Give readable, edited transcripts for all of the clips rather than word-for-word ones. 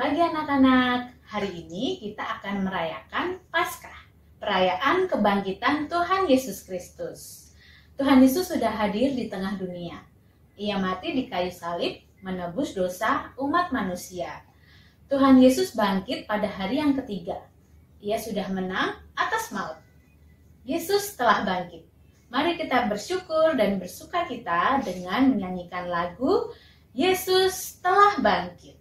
pagi anak-anak. Hari ini kita akan merayakan Paskah, perayaan kebangkitan Tuhan Yesus Kristus. Tuhan Yesus sudah hadir di tengah dunia. Ia mati di kayu salib menebus dosa umat manusia. Tuhan Yesus bangkit pada hari yang ketiga. Ia sudah menang atas maut. Yesus telah bangkit. Mari kita bersyukur dan bersukacita dengan menyanyikan lagu Yesus telah bangkit.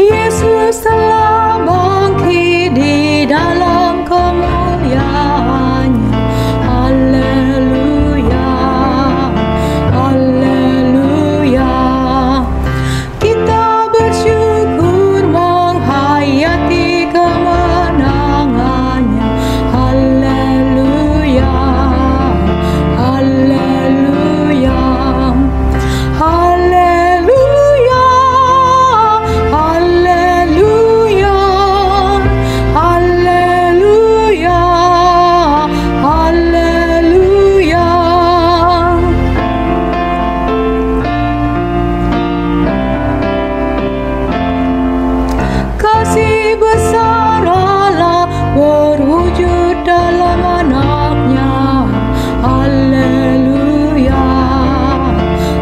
Yesus telah bangkit di dalam kemuliaannya. Haleluya, haleluya. Kita bersyukur menghayati kemenangannya. Haleluya, haleluya, haleluya. Kasih besar Allah berwujud dalam anaknya. Haleluya,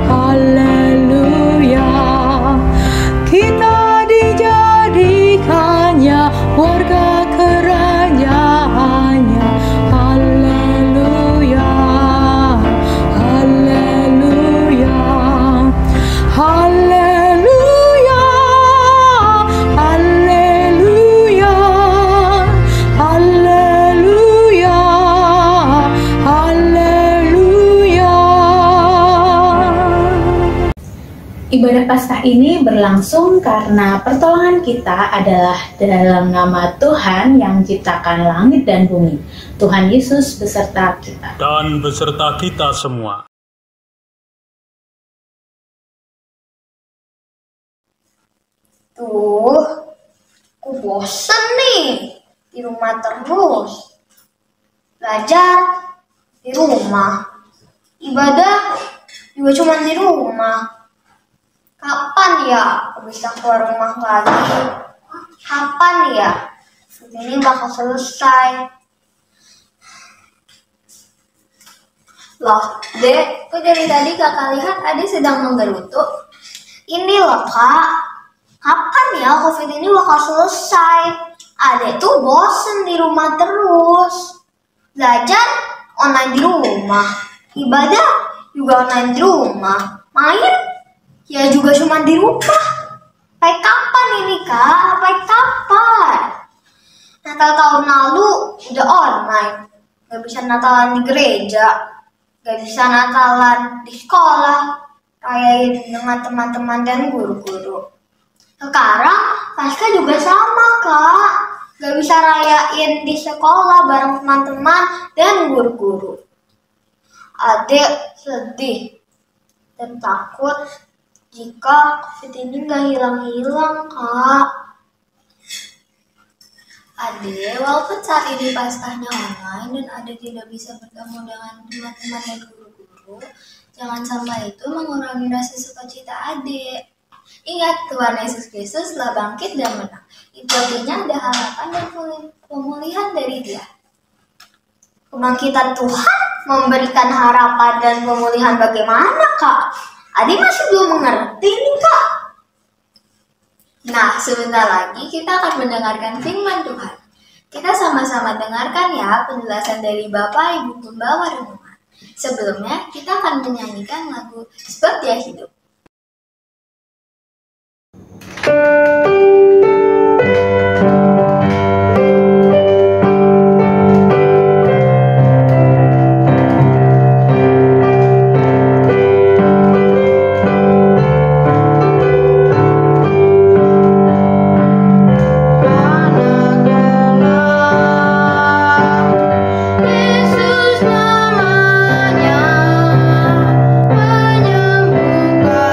haleluya. Kita dijadikannya warga kerajaannya. Haleluya, haleluya, haleluya, haleluya, haleluya, haleluya. Ibadah Paskah ini berlangsung karena pertolongan kita adalah dalam nama Tuhan yang menciptakan langit dan bumi. Tuhan Yesus beserta kita. Dan beserta kita semua. Tuh, aku bosen nih di rumah terus. Belajar di rumah, ibadah juga cuma di rumah. Kapan ya aku bisa keluar rumah lagi? Kapan ya ini bakal selesai? Loh, Dek, kok dari tadi kakak lihat Ade sedang menggerutu? Ini loh kak, kapan ya COVID ini bakal selesai? Ade tuh bosen di rumah terus. Belajar online di rumah, ibadah juga online di rumah, main ya juga cuma di rumah. Sampai kapan ini kak? Sampai kapan? Natal tahun lalu udah online, gak bisa Natalan di gereja, gak bisa Natalan di sekolah, rayain dengan teman-teman dan guru-guru. Sekarang Paskah juga sama kak, gak bisa rayain di sekolah bareng teman-teman dan guru-guru. Adek sedih dan takut jika COVID ini gak hilang-hilang kak. Ade, walaupun saat ini Paskahnya online dan Ade tidak bisa bertemu dengan teman-teman dan guru-guru, jangan sampai itu mengurangi rasa sukacita Ade. Ingat, Tuhan Yesus Kristus telah bangkit dan menang. Itu artinya ada harapan dan pemulihan dari Dia. Kebangkitan Tuhan memberikan harapan dan pemulihan bagaimana kak? Ade masih belum mengerti nih kak. Nah, sebentar lagi kita akan mendengarkan firman Tuhan. Kita sama-sama dengarkan ya penjelasan dari Bapak Ibu Pembawa Renungan. Sebelumnya, kita akan menyanyikan lagu Sebab Dia Hidup. Yesus namanya menyembuhkan.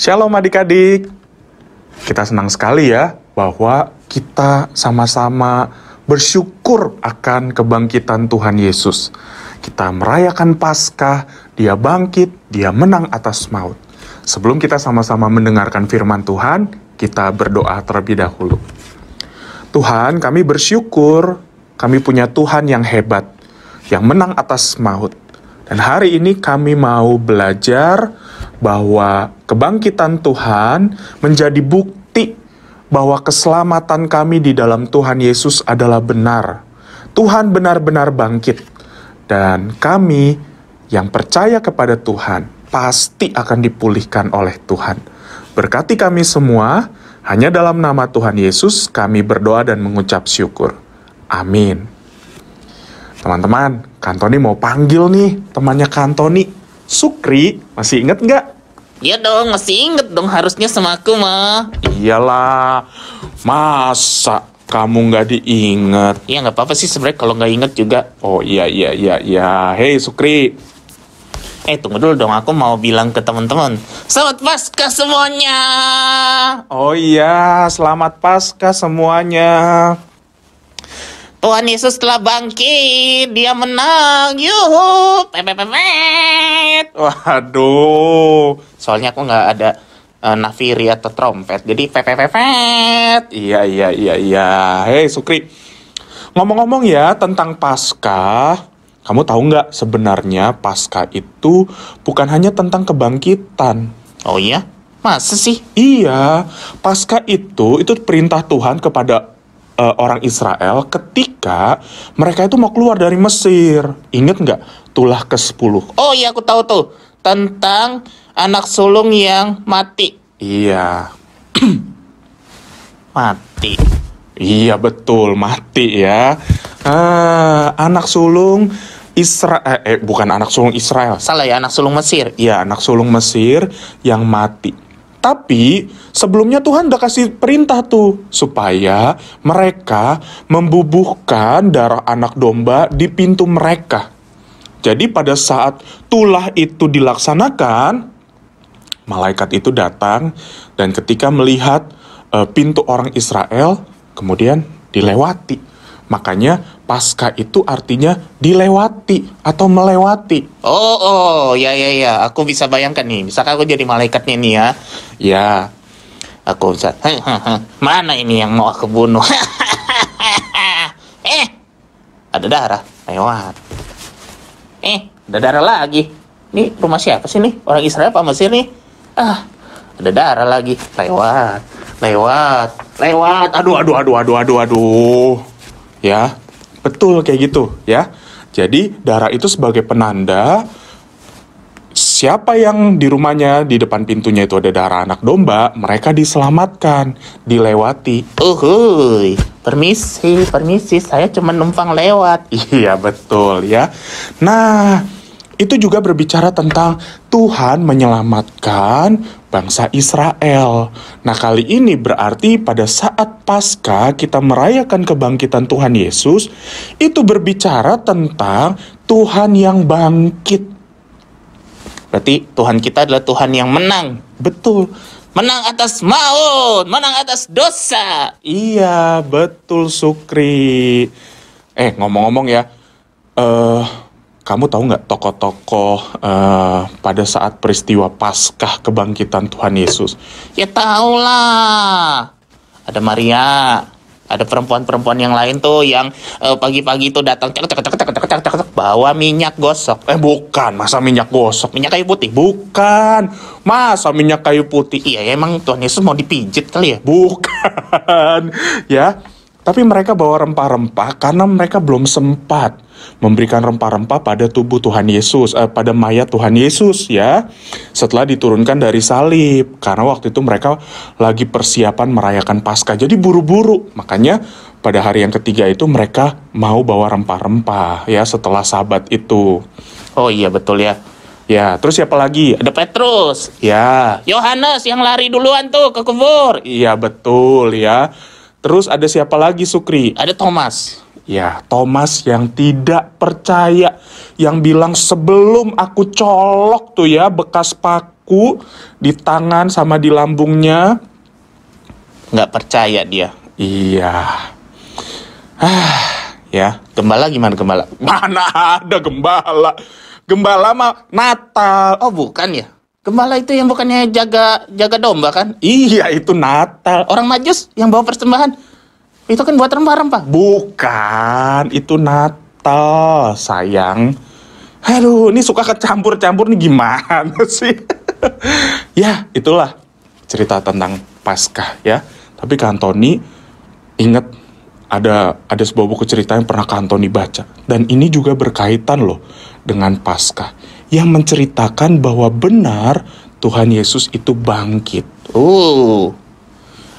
Shalom adik-adik. Kita senang sekali ya bahwa kita sama-sama bersyukur akan kebangkitan Tuhan Yesus. Kita merayakan Paskah, Dia bangkit, Dia menang atas maut. Sebelum kita sama-sama mendengarkan firman Tuhan, kita berdoa terlebih dahulu. Tuhan, kami bersyukur, kami punya Tuhan yang hebat, yang menang atas maut. Dan hari ini kami mau belajar bahwa kebangkitan Tuhan menjadi bukti bahwa keselamatan kami di dalam Tuhan Yesus adalah benar. Tuhan benar-benar bangkit. Dan kami yang percaya kepada Tuhan pasti akan dipulihkan oleh Tuhan. Berkati kami semua, hanya dalam nama Tuhan Yesus kami berdoa dan mengucap syukur. Amin. Teman-teman, Kantoni mau panggil nih temannya Kantoni, Sukri. Masih inget nggak? Iya dong, masih inget dong, harusnya sama aku mah. Iyalah, masa kamu nggak diinget? Iya nggak apa-apa sih sebenarnya kalau nggak inget juga. Oh iya. Hei Sukri. Tunggu dulu dong, aku mau bilang ke teman-teman. Selamat Paskah semuanya. Oh iya, selamat Paskah semuanya. Tuhan Yesus telah bangkit, Dia menang. Yuhu, pepepepet. Waduh. Soalnya aku nggak ada nafiri atau trompet, jadi pepepepet. Iya. Hei Sukri, ngomong-ngomong ya tentang Paskah, kamu tahu nggak sebenarnya Paskah itu bukan hanya tentang kebangkitan. Oh iya? Masa sih? Iya, Paskah itu perintah Tuhan kepada orang Israel ketika mereka itu mau keluar dari Mesir. Ingat nggak? Tulah ke-10. Oh iya, aku tahu tuh. Tentang anak sulung yang mati. Iya. Mati. Iya betul, mati ya. Anak sulung Israel, bukan anak sulung Israel. Salah ya, anak sulung Mesir. Iya, anak sulung Mesir yang mati. Tapi sebelumnya Tuhan udah kasih perintah tuh supaya mereka membubuhkan darah anak domba di pintu mereka. Jadi pada saat tulah itu dilaksanakan, malaikat itu datang dan ketika melihat pintu orang Israel, kemudian dilewati. Makanya Paskah itu artinya dilewati atau melewati. Oh, ya. Aku bisa bayangkan nih. Misalkan aku jadi malaikatnya nih ya. Ya. Aku bisa. Mana ini yang mau aku bunuh? Ada darah. Lewat. Ada darah lagi. Ini rumah siapa sih nih? Orang Israel apa Mesir nih? Ada darah lagi. Lewat. Aduh. Ya, betul kayak gitu ya. Jadi darah itu sebagai penanda siapa yang di rumahnya di depan pintunya itu ada darah anak domba, mereka diselamatkan, dilewati. Uhuy, permisi, saya cuma numpang lewat. Iya betul ya. Nah, itu juga berbicara tentang Tuhan menyelamatkan bangsa Israel. Nah, kali ini berarti pada saat Paskah kita merayakan kebangkitan Tuhan Yesus, itu berbicara tentang Tuhan yang bangkit. Berarti Tuhan kita adalah Tuhan yang menang. Betul. Menang atas maut, menang atas dosa. Iya, betul Sukri. Ngomong-ngomong ya, kamu tahu nggak tokoh-tokoh pada saat peristiwa Paskah kebangkitan Tuhan Yesus? Ya tahu lah. Ada Maria, ada perempuan-perempuan yang lain tuh yang pagi-pagi tuh datang cek bawa minyak gosok. Bukan, masa minyak gosok? Minyak kayu putih. Bukan, masa minyak kayu putih? Iya, emang Tuhan Yesus mau dipijit kali ya? Bukan, ya. Tapi mereka bawa rempah-rempah karena mereka belum sempat memberikan rempah-rempah pada tubuh Tuhan Yesus, pada mayat Tuhan Yesus ya. Setelah diturunkan dari salib. Karena waktu itu mereka lagi persiapan merayakan Paskah. Jadi buru-buru. Makanya pada hari yang ketiga itu mereka mau bawa rempah-rempah ya setelah Sabat itu. Oh iya betul ya. Ya, terus siapa lagi? Ada Petrus. Ya. Yohanes yang lari duluan tuh ke kubur. Iya betul ya. Terus ada siapa lagi Sukri? Ada Thomas. Ya, Thomas yang tidak percaya, yang bilang sebelum aku colok tuh ya bekas paku paku di tangan sama di lambungnya. Nggak percaya dia. Iya. Ya, Gembala gimana gembala? mana ada gembala. Gembala mah Natal. Oh bukan ya? Gembala itu yang bukannya jaga domba kan? Iya, itu Natal. Orang Majus yang bawa persembahan. Itu kan buat rempah-rempah. Bukan, itu Natal, sayang. Aduh, ini suka kecampur-campur nih gimana sih? Ya, itulah cerita tentang Paskah ya. Tapi Kak Antoni ingat ada sebuah buku cerita yang pernah Kak Antoni baca. Dan ini juga berkaitan loh dengan Paskah. Yang menceritakan bahwa benar Tuhan Yesus itu bangkit.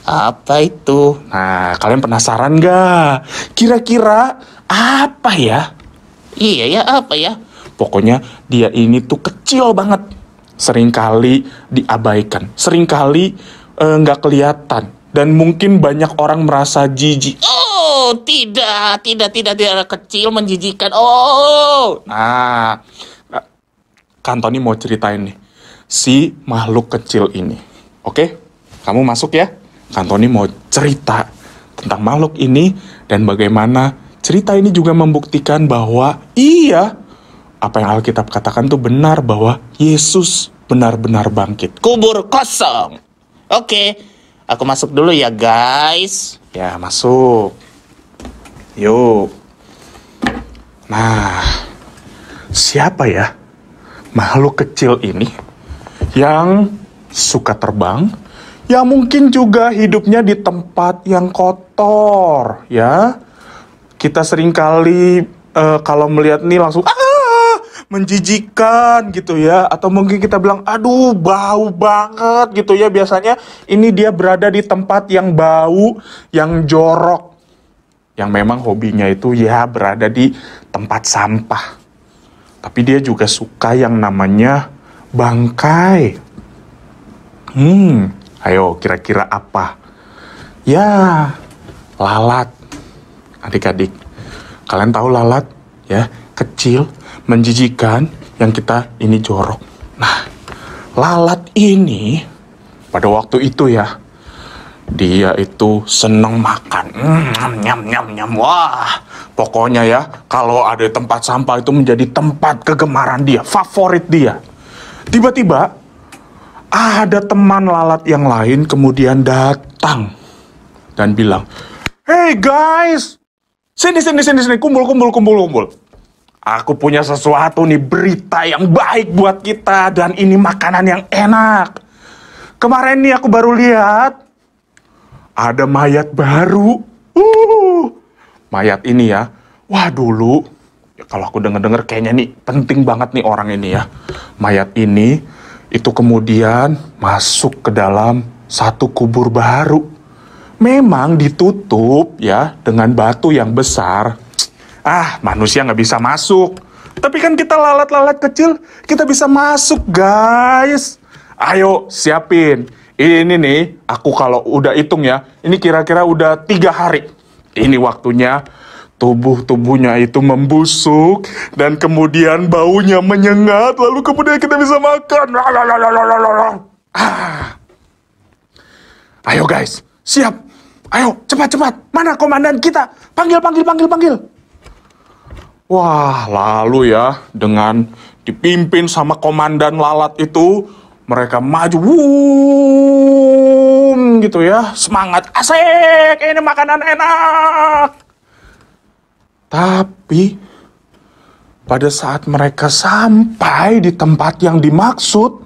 Apa itu? Nah, kalian penasaran gak? Kira-kira apa ya? Iya ya, apa ya? Pokoknya dia ini tuh kecil banget. Seringkali diabaikan. Seringkali nggak kelihatan. Dan mungkin banyak orang merasa jijik. Oh, tidak kecil menjijikan. Oh. Nah, Kantoni mau ceritain nih. Si makhluk kecil ini. Oke? Kamu masuk ya? Kantoni mau cerita tentang makhluk ini. Dan bagaimana cerita ini juga membuktikan bahwa iya, apa yang Alkitab katakan tuh benar, bahwa Yesus benar-benar bangkit. Kubur kosong. Oke, aku masuk dulu ya guys. Ya, masuk. Yuk. Nah, siapa ya makhluk kecil ini yang suka terbang, yang mungkin juga hidupnya di tempat yang kotor, ya? Kita seringkali kalau melihat nih langsung menjijikan gitu ya, atau mungkin kita bilang aduh bau banget gitu ya. Biasanya ini dia berada di tempat yang bau, yang jorok, yang memang hobinya itu ya berada di tempat sampah. Tapi dia juga suka yang namanya bangkai. Ayo kira-kira apa? Ya, lalat. Adik-adik, kalian tahu lalat ya, kecil, menjijikan, yang kita ini jorok. Nah, lalat ini pada waktu itu ya, dia itu seneng makan. Nyam. Wah, pokoknya ya, kalau ada tempat sampah itu menjadi tempat kegemaran dia, favorit dia. Tiba-tiba ada teman lalat yang lain kemudian datang dan bilang, "Hey guys, sini, kumpul. Aku punya sesuatu nih, berita yang baik buat kita, dan ini makanan yang enak. Kemarin nih aku baru lihat ada mayat baru. Mayat ini ya, wah dulu, kalau aku denger kayaknya nih penting banget nih orang ini ya. Mayat ini itu kemudian masuk ke dalam satu kubur baru. Memang ditutup ya dengan batu yang besar. Manusia nggak bisa masuk. Tapi kan kita lalat-lalat kecil, kita bisa masuk guys. Ayo siapin. Ini nih, aku kalau udah hitung ya, ini kira-kira udah 3 hari. Ini waktunya tubuhnya itu membusuk, dan kemudian baunya menyengat, lalu kemudian kita bisa makan. Ayo guys, siap. Ayo, cepat. Mana komandan kita? Panggil. Wah, lalu ya, dengan dipimpin sama komandan lalat itu, mereka maju, gitu ya, semangat, asik, ini makanan enak. Tapi, pada saat mereka sampai di tempat yang dimaksud,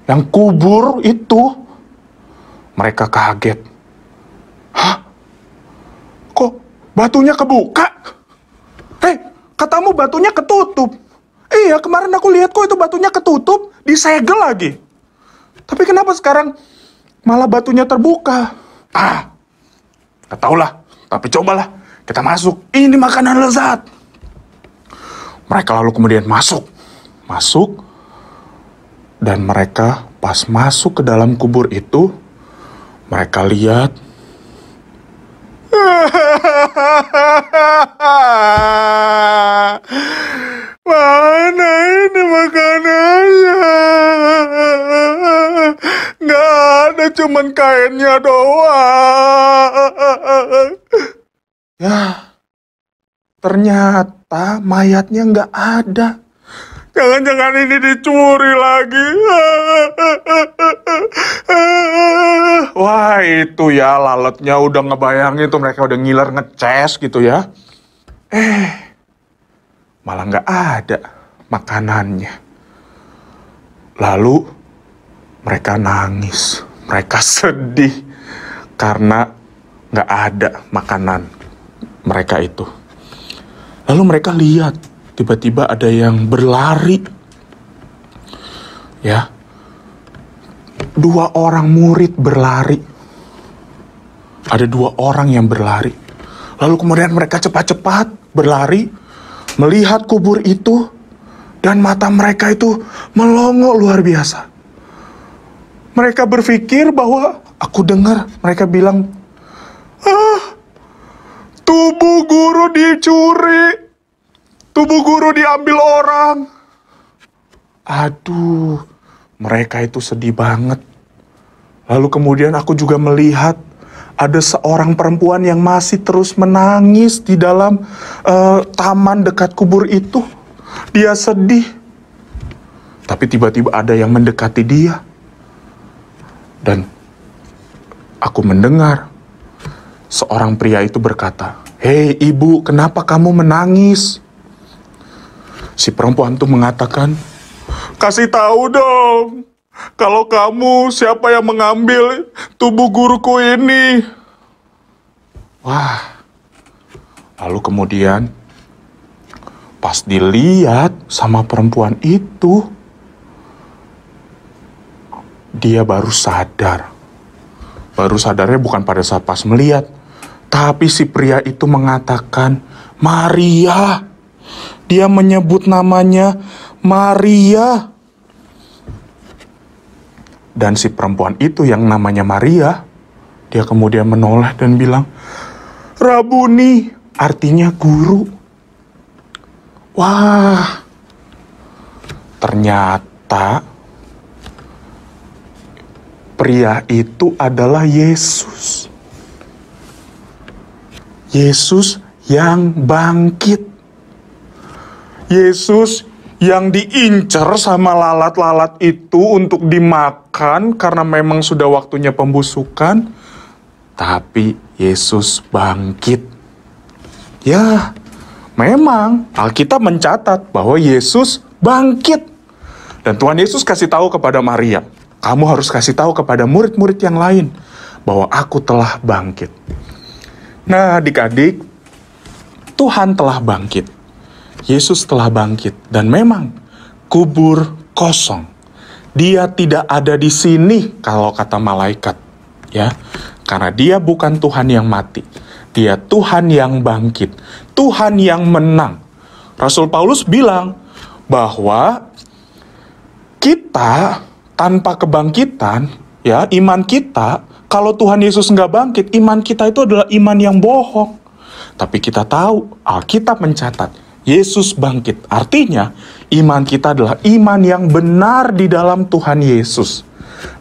yang kubur itu, mereka kaget. Hah? Kok batunya kebuka? Katamu batunya ketutup. Iya, kemarin aku lihat kok itu batunya ketutup, disegel lagi. Tapi kenapa sekarang malah batunya terbuka? Gak taulah, tapi cobalah kita masuk. Ini makanan lezat. Mereka lalu kemudian masuk, dan mereka pas masuk ke dalam kubur itu, mereka lihat mana ini makanannya? cuman kainnya doang. Ya, ternyata mayatnya nggak ada. Jangan-jangan ini dicuri lagi. Wah, itu ya lalatnya udah ngebayangin tuh, mereka udah ngiler ngeces gitu ya. Malah nggak ada makanannya. Lalu mereka nangis, mereka sedih karena nggak ada makanan mereka itu. Lalu mereka lihat, tiba-tiba ada yang berlari. Ya, 2 orang murid berlari. Ada 2 orang yang berlari. Lalu kemudian mereka cepat-cepat berlari, melihat kubur itu, dan mata mereka itu melongo luar biasa. Mereka berpikir bahwa, aku dengar mereka bilang, tubuh guru dicuri, tubuh guru diambil orang. Aduh, mereka itu sedih banget. Lalu kemudian aku juga melihat ada seorang perempuan yang masih terus menangis di dalam taman dekat kubur itu. Dia sedih. Tapi tiba-tiba ada yang mendekati dia. Dan aku mendengar seorang pria itu berkata, "Hei ibu, kenapa kamu menangis?" Si perempuan itu mengatakan, "Kasih tahu dong, kalau kamu siapa yang mengambil tubuh guruku ini?" Wah, lalu kemudian pas dilihat sama perempuan itu, dia baru sadar. Baru sadarnya bukan pada saat pas melihat, tapi si pria itu mengatakan, "Maria." Dia menyebut namanya Maria. Dan si perempuan itu yang namanya Maria, dia kemudian menoleh dan bilang, "Rabuni," artinya guru. Wah, ternyata pria itu adalah Yesus. Yesus yang bangkit. Yesus yang diincar sama lalat-lalat itu untuk dimakan karena memang sudah waktunya pembusukan. Tapi Yesus bangkit. Ya, memang Alkitab mencatat bahwa Yesus bangkit. Dan Tuhan Yesus kasih tahu kepada Maria, "Kamu harus kasih tahu kepada murid-murid yang lain bahwa aku telah bangkit." Nah, adik-adik, Tuhan telah bangkit. Yesus telah bangkit. Dan memang kubur kosong. Dia tidak ada di sini kalau kata malaikat. Ya, karena dia bukan Tuhan yang mati. Dia Tuhan yang bangkit. Tuhan yang menang. Rasul Paulus bilang bahwa kita tanpa kebangkitan, ya, iman kita, kalau Tuhan Yesus nggak bangkit, iman kita itu adalah iman yang bohong. Tapi kita tahu, Alkitab mencatat, Yesus bangkit. Artinya, iman kita adalah iman yang benar di dalam Tuhan Yesus.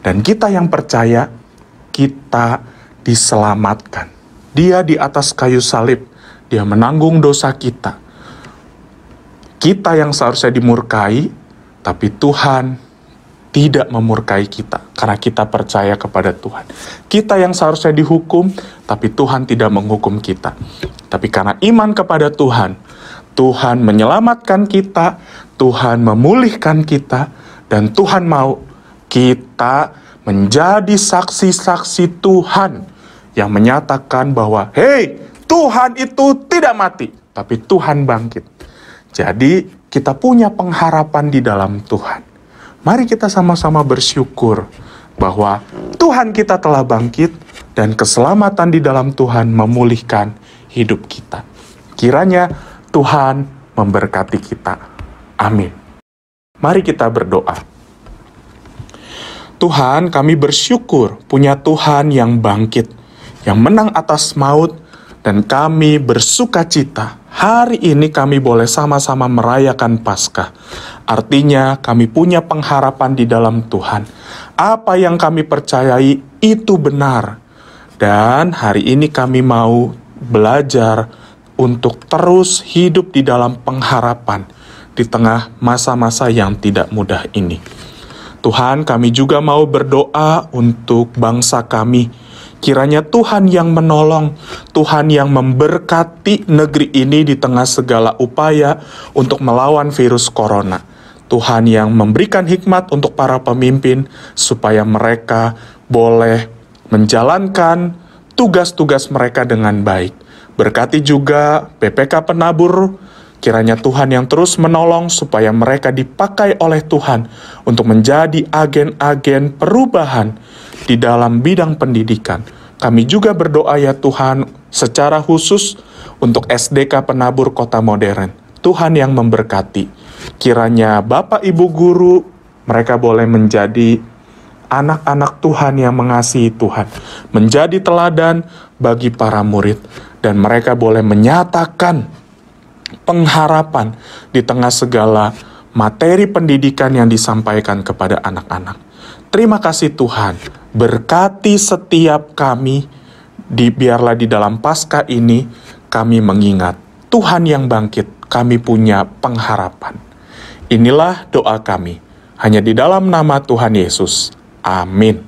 Dan kita yang percaya, kita diselamatkan. Dia di atas kayu salib, dia menanggung dosa kita. Kita yang seharusnya dimurkai, tapi Tuhan tidak memurkai kita karena kita percaya kepada Tuhan. Kita yang seharusnya dihukum, tapi Tuhan tidak menghukum kita. Tapi karena iman kepada Tuhan, Tuhan menyelamatkan kita, Tuhan memulihkan kita, dan Tuhan mau kita menjadi saksi-saksi Tuhan yang menyatakan bahwa, "Hei, Tuhan itu tidak mati, tapi Tuhan bangkit." Jadi, kita punya pengharapan di dalam Tuhan. Mari kita sama-sama bersyukur bahwa Tuhan kita telah bangkit dan keselamatan di dalam Tuhan memulihkan hidup kita. Kiranya Tuhan memberkati kita. Amin. Mari kita berdoa. Tuhan, kami bersyukur punya Tuhan yang bangkit, yang menang atas maut, dan kami bersukacita. Hari ini kami boleh sama-sama merayakan Paskah. Artinya kami punya pengharapan di dalam Tuhan. Apa yang kami percayai itu benar. Dan hari ini kami mau belajar untuk terus hidup di dalam pengharapan di tengah masa-masa yang tidak mudah ini. Tuhan, kami juga mau berdoa untuk bangsa kami. Kiranya Tuhan yang menolong, Tuhan yang memberkati negeri ini di tengah segala upaya untuk melawan virus corona. Tuhan yang memberikan hikmat untuk para pemimpin supaya mereka boleh menjalankan tugas-tugas mereka dengan baik. Berkati juga PPK Penabur, kiranya Tuhan yang terus menolong supaya mereka dipakai oleh Tuhan untuk menjadi agen-agen perubahan di dalam bidang pendidikan. Kami juga berdoa ya Tuhan secara khusus untuk SDK Penabur Kota Modern. Tuhan yang memberkati. Kiranya Bapak Ibu Guru, mereka boleh menjadi anak-anak Tuhan yang mengasihi Tuhan, menjadi teladan bagi para murid, dan mereka boleh menyatakan pengharapan di tengah segala materi pendidikan yang disampaikan kepada anak-anak. Terima kasih Tuhan, berkati setiap kami, biarlah di dalam Paskah ini kami mengingat Tuhan yang bangkit, kami punya pengharapan. Inilah doa kami, hanya di dalam nama Tuhan Yesus. Amin.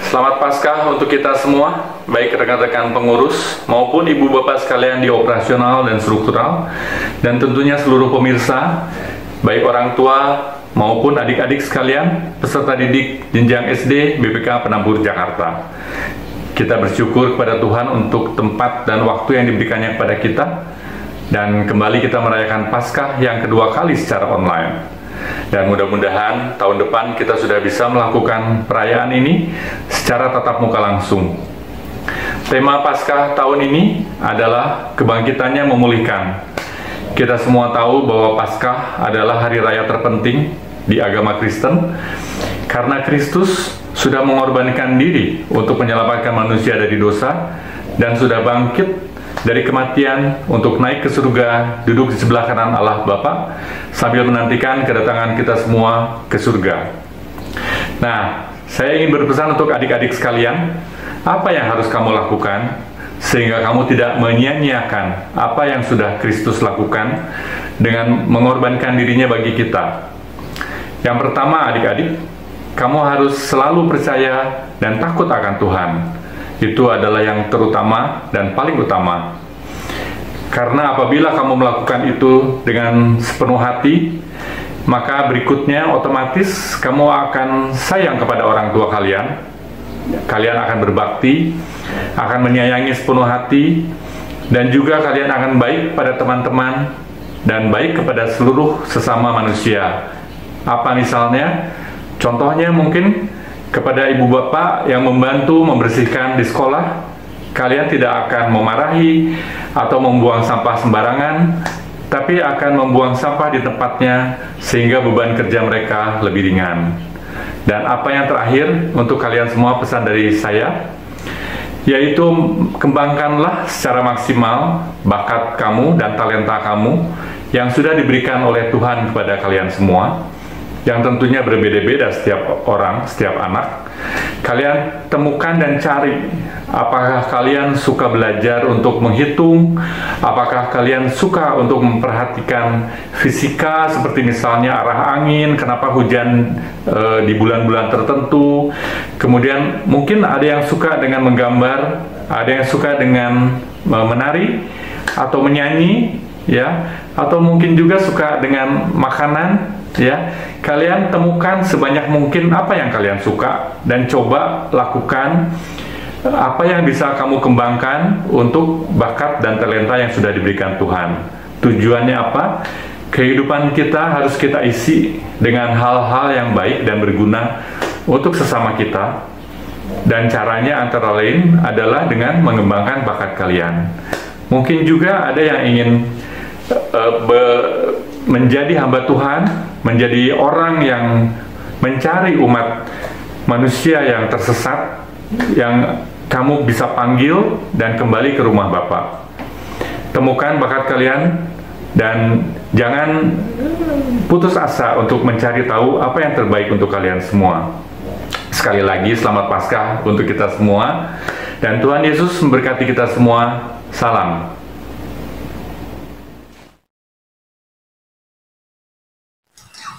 Selamat Paskah untuk kita semua, baik rekan-rekan pengurus maupun ibu bapak sekalian di operasional dan struktural, dan tentunya seluruh pemirsa, baik orang tua maupun adik-adik sekalian, peserta didik jenjang SD BPK Penabur Jakarta. Kita bersyukur kepada Tuhan untuk tempat dan waktu yang diberikannya kepada kita, dan kembali kita merayakan Paskah yang kedua kali secara online. Dan mudah-mudahan tahun depan kita sudah bisa melakukan perayaan ini secara tatap muka langsung. Tema Paskah tahun ini adalah kebangkitannya memulihkan. Kita semua tahu bahwa Paskah adalah hari raya terpenting di agama Kristen, karena Kristus sudah mengorbankan diri untuk menyelamatkan manusia dari dosa, dan sudah bangkit dari kematian untuk naik ke surga, duduk di sebelah kanan Allah Bapa, sambil menantikan kedatangan kita semua ke surga. Nah, saya ingin berpesan untuk adik-adik sekalian, apa yang harus kamu lakukan sehingga kamu tidak menyia-nyiakan apa yang sudah Kristus lakukan dengan mengorbankan dirinya bagi kita. Yang pertama, adik-adik, kamu harus selalu percaya dan takut akan Tuhan. Itu adalah yang terutama dan paling utama. Karena apabila kamu melakukan itu dengan sepenuh hati, maka berikutnya otomatis kamu akan sayang kepada orang tua kalian. Kalian akan berbakti, akan menyayangi sepenuh hati, dan juga kalian akan baik pada teman-teman dan baik kepada seluruh sesama manusia. Apa misalnya? Contohnya mungkin kepada ibu bapak yang membantu membersihkan di sekolah, kalian tidak akan memarahi atau membuang sampah sembarangan, tapi akan membuang sampah di tempatnya sehingga beban kerja mereka lebih ringan. Dan apa yang terakhir untuk kalian semua, pesan dari saya, yaitu kembangkanlah secara maksimal bakat kamu dan talenta kamu yang sudah diberikan oleh Tuhan kepada kalian semua, yang tentunya berbeda-beda setiap orang, setiap anak. Kalian temukan dan cari, apakah kalian suka belajar untuk menghitung, apakah kalian suka untuk memperhatikan fisika, seperti misalnya arah angin, kenapa hujan di bulan-bulan tertentu. Kemudian mungkin ada yang suka dengan menggambar, ada yang suka dengan menari atau menyanyi, ya, atau mungkin juga suka dengan makanan, ya. Kalian temukan sebanyak mungkin apa yang kalian suka dan coba lakukan apa yang bisa kamu kembangkan untuk bakat dan talenta yang sudah diberikan Tuhan. Tujuannya apa? Kehidupan kita harus kita isi dengan hal-hal yang baik dan berguna untuk sesama kita, dan caranya antara lain adalah dengan mengembangkan bakat kalian. Mungkin juga ada yang ingin menjadi hamba Tuhan, menjadi orang yang mencari umat manusia yang tersesat, yang kamu bisa panggil dan kembali ke rumah Bapa. Temukan bakat kalian Dan jangan putus asa untuk mencari tahu apa yang terbaik untuk kalian semua. Sekali lagi, selamat Paskah untuk kita semua. Dan Tuhan Yesus memberkati kita semua. Salam.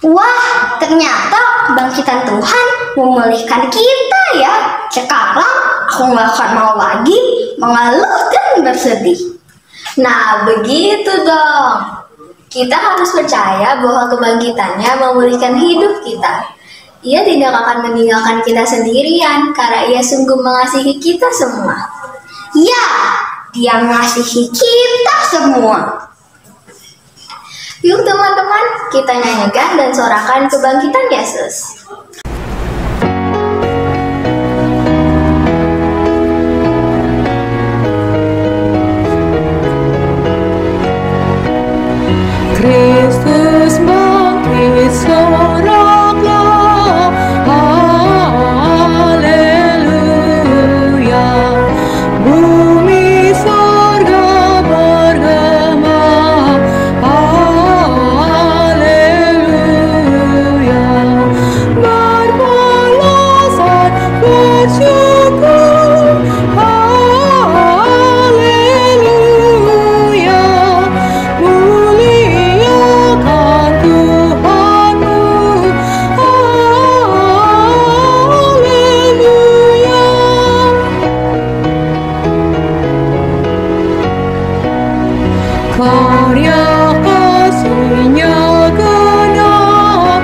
Wah, ternyata kebangkitan Tuhan memulihkan kita ya. Sekarang aku nggak akan mau lagi mengeluh dan bersedih. Nah, begitu dong. Kita harus percaya bahwa kebangkitannya memulihkan hidup kita. Ia tidak akan meninggalkan kita sendirian karena Ia sungguh mengasihi kita semua. Ya, Dia mengasihi kita semua. Yuk teman-teman, kita nyanyikan dan sorakan kebangkitan Yesus. Kristus bangkit, soraklah, haleluya. Bumi sorga bergema, haleluya. Berbalasan bersyukur, haleluya. Muliakan Tuhanmu, haleluya. Karya kasih-Nya genap,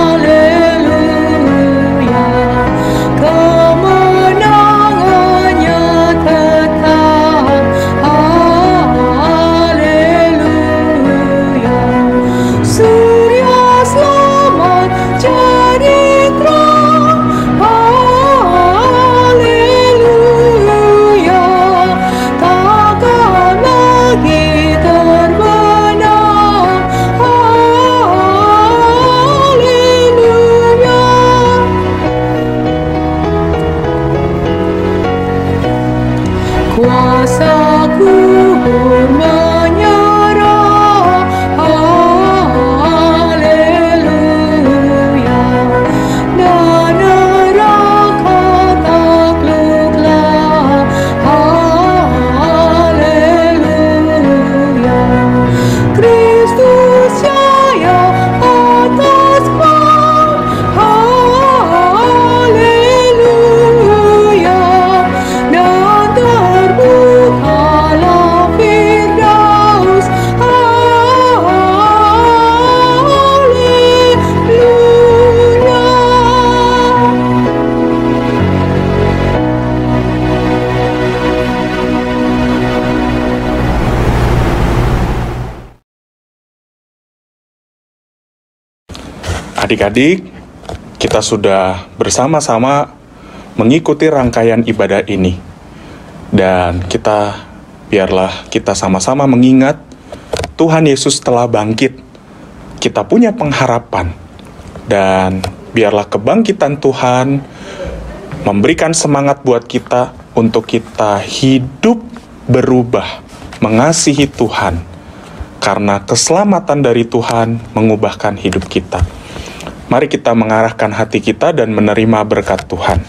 haleluya. Kemenangannya tetap, haleluya. Surya selamat jadi terang, haleluya. Takkan lagi terbenam, haleluya. Kuasa kubur menyerah, haleluya. Dan neraka takluklah, haleluya. Kristus jaya atas maut, haleluya. Dan terbukalah Firdaus, haleluya. Adik-adik, kita sudah bersama-sama mengikuti rangkaian ibadah ini. Dan biarlah kita sama-sama mengingat Tuhan Yesus telah bangkit. Kita punya pengharapan. Dan biarlah kebangkitan Tuhan memberikan semangat buat kita untuk kita hidup berubah, mengasihi Tuhan. Karena keselamatan dari Tuhan mengubahkan hidup kita. Mari kita mengarahkan hati kita dan menerima berkat Tuhan.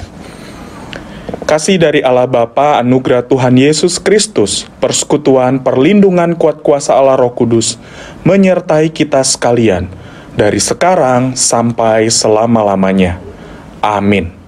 Kasih dari Allah Bapa, anugerah Tuhan Yesus Kristus, persekutuan, perlindungan kuat kuasa Allah Roh Kudus, menyertai kita sekalian, dari sekarang sampai selama-lamanya. Amin.